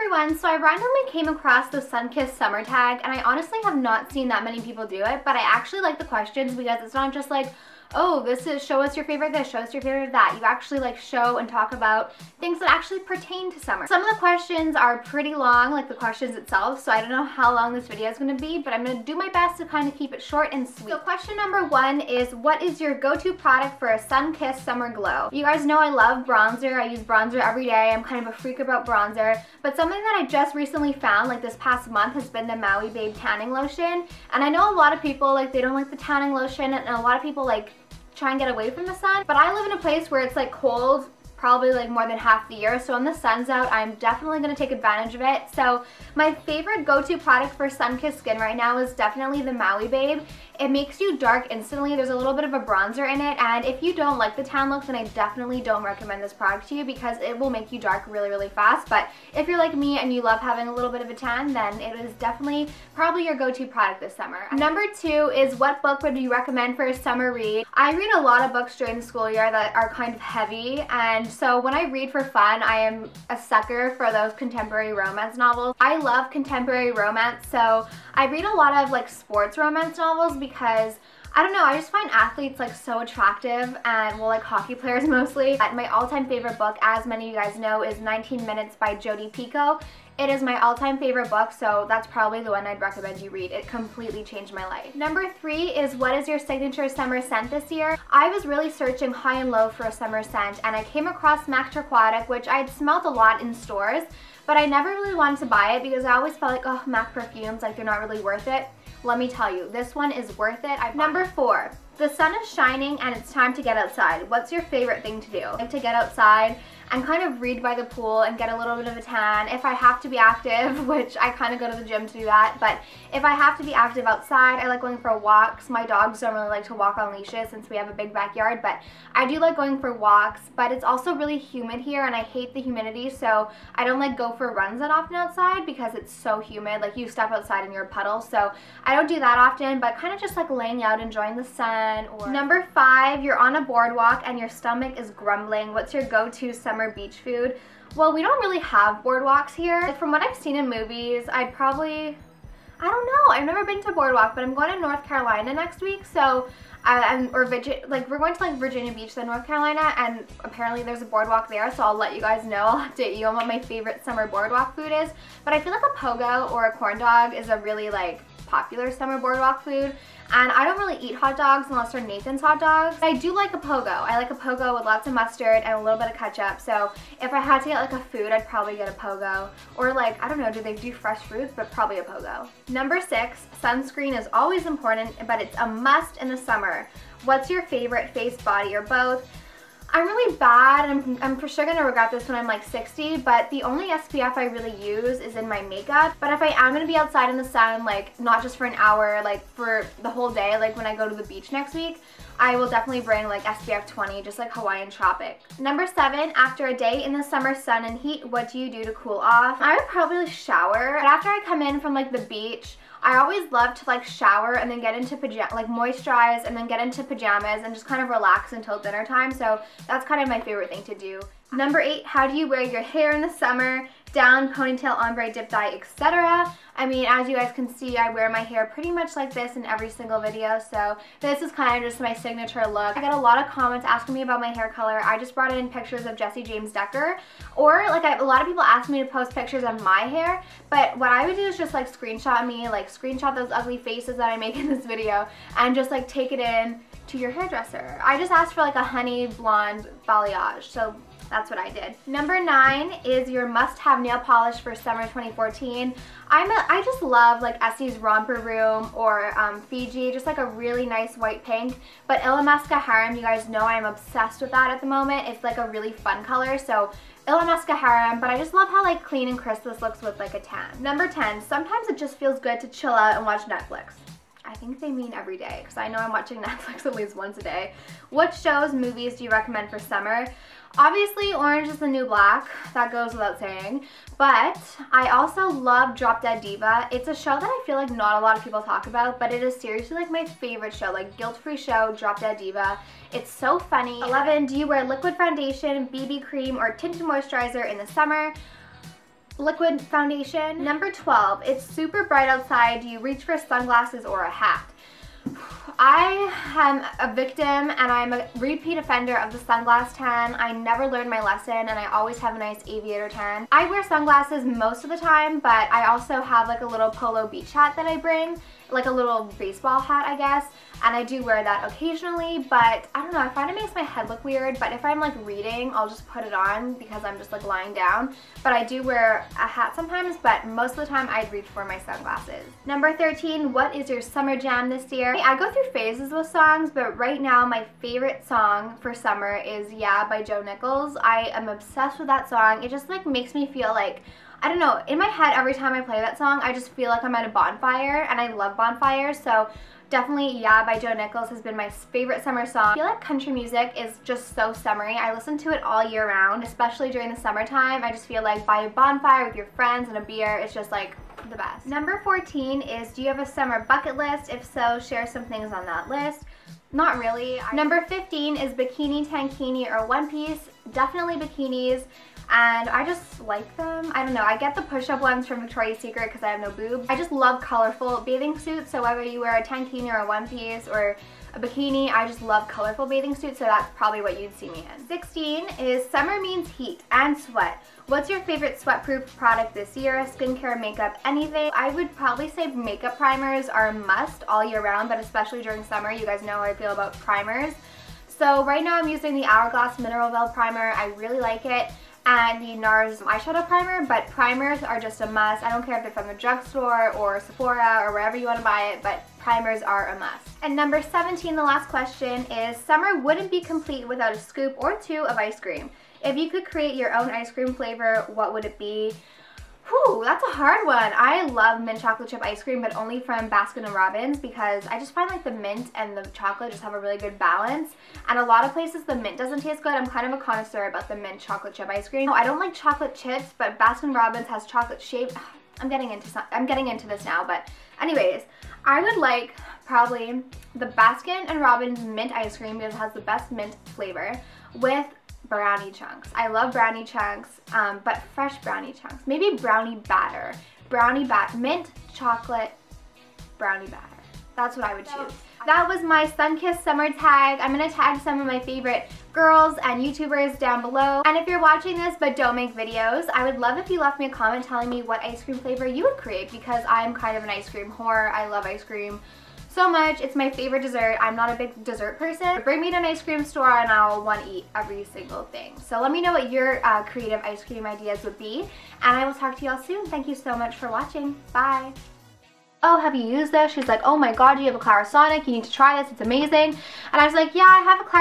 everyone, so I randomly came across the Sunkissed summer tag, and I honestly have not seen that many people do it, but I actually like the questions because it's not just like, oh, this is show us your favorite this, show us your favorite that. You actually like show and talk about things that actually pertain to summer. Some of the questions are pretty long, like the questions itself, so I don't know how long this video is going to be, but I'm going to do my best to kind of keep it short and sweet. So question number 1 is, what is your go-to product for a sun-kissed summer glow? You guys know I love bronzer. I use bronzer every day. I'm kind of a freak about bronzer, but something that I just recently found like this past month has been the Maui Babe tanning lotion, and I know a lot of people like they don't like the tanning lotion, and a lot of people like try and get away from the sun, but I live in a place where it's like cold probably like more than half the year, so when the sun's out I'm definitely going to take advantage of it. So my favorite go-to product for sun-kissed skin right now is definitely the Maui Babe. It makes you dark instantly. There's a little bit of a bronzer in it, and if you don't like the tan look, then I definitely don't recommend this product to you because it will make you dark really, really fast. But if you're like me and you love having a little bit of a tan, then it is definitely probably your go-to product this summer. Number 2 is, what book would you recommend for a summer read? I read a lot of books during the school year that are kind of heavy, and so when I read for fun, I am a sucker for those contemporary romance novels. I love contemporary romance, so I read a lot of like sports romance novels because I don't know, I just find athletes like so attractive, and well, like hockey players mostly. My all-time favorite book, as many of you guys know, is 19 Minutes by Jodi Picoult. It is my all-time favorite book, so that's probably the one I'd recommend you read. It completely changed my life. Number 3 is, what is your signature summer scent this year? I was really searching high and low for a summer scent, and I came across Mac Aquatic, which I had smelled a lot in stores, but I never really wanted to buy it because I always felt like, oh, Mac perfumes, like they're not really worth it. Let me tell you, this one is worth it. Number 4, the sun is shining and it's time to get outside. What's your favorite thing to do? I like to get outside and kind of read by the pool and get a little bit of a tan. If I have to be active, which I kind of go to the gym to do that, but if I have to be active outside, I like going for walks. My dogs don't really like to walk on leashes since we have a big backyard, but I do like going for walks. But it's also really humid here and I hate the humidity, so I don't like go for runs that often outside because it's so humid. Like you step outside and you're a puddle, so I don't do that often, but kind of just like laying out, enjoying the sun. Or number 5, you're on a boardwalk and your stomach is grumbling. What's your go-to summer beach food? Well, we don't really have boardwalks here. Like, from what I've seen in movies, I'd probably, I don't know, I've never been to boardwalk, but I'm going to North Carolina next week, so we're going to like Virginia Beach, then North Carolina, and apparently there's a boardwalk there, so I'll let you guys know. I'll update you on what my favorite summer boardwalk food is, but I feel like a pogo or a corn dog is a really like popular summer boardwalk food, and I don't really eat hot dogs unless they're Nathan's hot dogs. I do like a pogo. I like a pogo with lots of mustard and a little bit of ketchup, so if I had to get like a food, I'd probably get a pogo, or like, I don't know, do they do fresh fruits? But probably a pogo. Number 6, sunscreen is always important, but it's a must in the summer. What's your favorite face, body, or both? I'm really bad, and I'm for sure going to regret this when I'm like 60, but the only SPF I really use is in my makeup. But if I am going to be outside in the sun, like not just for an hour, like for the whole day, like when I go to the beach next week, I will definitely bring like SPF 20, just like Hawaiian Tropic. Number 7, after a day in the summer sun and heat, what do you do to cool off? I would probably shower, but after I come in from like the beach, I always love to like shower and then get into like moisturize and then get into pajamas and just kind of relax until dinner time. So that's kind of my favorite thing to do. Number 8, how do you wear your hair in the summer? Down, ponytail, ombre, dip dye, etc. I mean, as you guys can see, I wear my hair pretty much like this in every single video, so this is kind of just my signature look. I get a lot of comments asking me about my hair color. I just brought in pictures of Jesse James Decker, or like a lot of people ask me to post pictures of my hair, but what I would do is just like screenshot me, like screenshot those ugly faces that I make in this video, and just like take it in to your hairdresser. I just asked for like a honey blonde balayage, so that's what I did. Number 9 is your must-have nail polish for summer 2014. I just love like Essie's Romper Room or Fiji, just like a really nice white pink. But Illamasqua Harem, you guys know I'm obsessed with that at the moment. It's like a really fun color, so Illamasqua Harem, but I just love how like clean and crisp this looks with like a tan. Number 10, sometimes it just feels good to chill out and watch Netflix. I think they mean every day, because I know I'm watching Netflix at least once a day. What shows, movies do you recommend for summer? Obviously, Orange is the New Black. That goes without saying. But I also love Drop Dead Diva. It's a show that I feel like not a lot of people talk about, but it is seriously like my favorite show. Like, guilt-free show, Drop Dead Diva. It's so funny. 11, do you wear liquid foundation, BB cream, or tinted moisturizer in the summer? liquid foundation. Number 12, it's super bright outside. Do you reach for sunglasses or a hat? I am a victim and I'm a repeat offender of the sunglass tan. I never learned my lesson and I always have a nice aviator tan. I wear sunglasses most of the time, but I also have like a little polo beach hat that I bring, like a little baseball hat I guess, and I do wear that occasionally, but I don't know, I find it makes my head look weird, but if I'm like reading, I'll just put it on because I'm just like lying down. But I do wear a hat sometimes, but most of the time I'd reach for my sunglasses. Number 13, what is your summer jam this year? I go through phases with songs, but right now my favorite song for summer is Yeah by Joe Nichols. I am obsessed with that song. It just like makes me feel like, I don't know, in my head every time I play that song I just feel like I'm at a bonfire, and I love bonfires, so definitely Yeah by Joe Nichols has been my favorite summer song. I feel like country music is just so summery. I listen to it all year round, especially during the summertime. I just feel like by a bonfire with your friends and a beer, it's just like the best. Number 14 is, do you have a summer bucket list? If so, share some things on that list. Not really. Number 15 is bikini, tankini, or one piece. Definitely bikinis. And I just like them. I don't know, I get the push-up ones from Victoria's Secret because I have no boobs. I just love colorful bathing suits, so whether you wear a tankini or a one piece or a bikini, I just love colorful bathing suits, so that's probably what you'd see me in. 16 is summer means heat and sweat. What's your favorite Sweatproof product this year? Skincare, makeup, anything? I would probably say makeup primers are a must all year round, but especially during summer. You guys know how I feel about primers. So right now I'm using the Hourglass Mineral Veil Primer. I really like it. And the NARS eyeshadow primer, but primers are just a must. I don't care if they're from the drugstore or Sephora or wherever you want to buy it, but primers are a must. And number 17, the last question, is summer wouldn't be complete without a scoop or two of ice cream. If you could create your own ice cream flavor, what would it be? Whew, that's a hard one. I love mint chocolate chip ice cream, but only from Baskin & Robbins, because I just find like the mint and the chocolate just have a really good balance. And a lot of places the mint doesn't taste good. I'm kind of a connoisseur about the mint chocolate chip ice cream. I don't like chocolate chips, but Baskin & Robbins has chocolate shape. I'm getting into this now, but anyways, I would like probably the Baskin & Robbins mint ice cream because it has the best mint flavor with brownie chunks. I love brownie chunks, but fresh brownie chunks. Maybe brownie batter. Mint chocolate brownie batter. That's what I would choose. That was my Sunkissed summer tag. I'm going to tag some of my favorite girls and YouTubers down below. And if you're watching this but don't make videos, I would love if you left me a comment telling me what ice cream flavor you would create, because I'm kind of an ice cream whore. I love ice cream so much. It's my favorite dessert. I'm not a big dessert person. Bring me to an ice cream store and I'll want to eat every single thing. So let me know what your creative ice cream ideas would be, and I will talk to y'all soon. Thank you so much for watching. Bye. Oh, have you used this? She's like, oh my god, you have a Clarisonic. You need to try this. It's amazing. And I was like, yeah, I have a Clarisonic.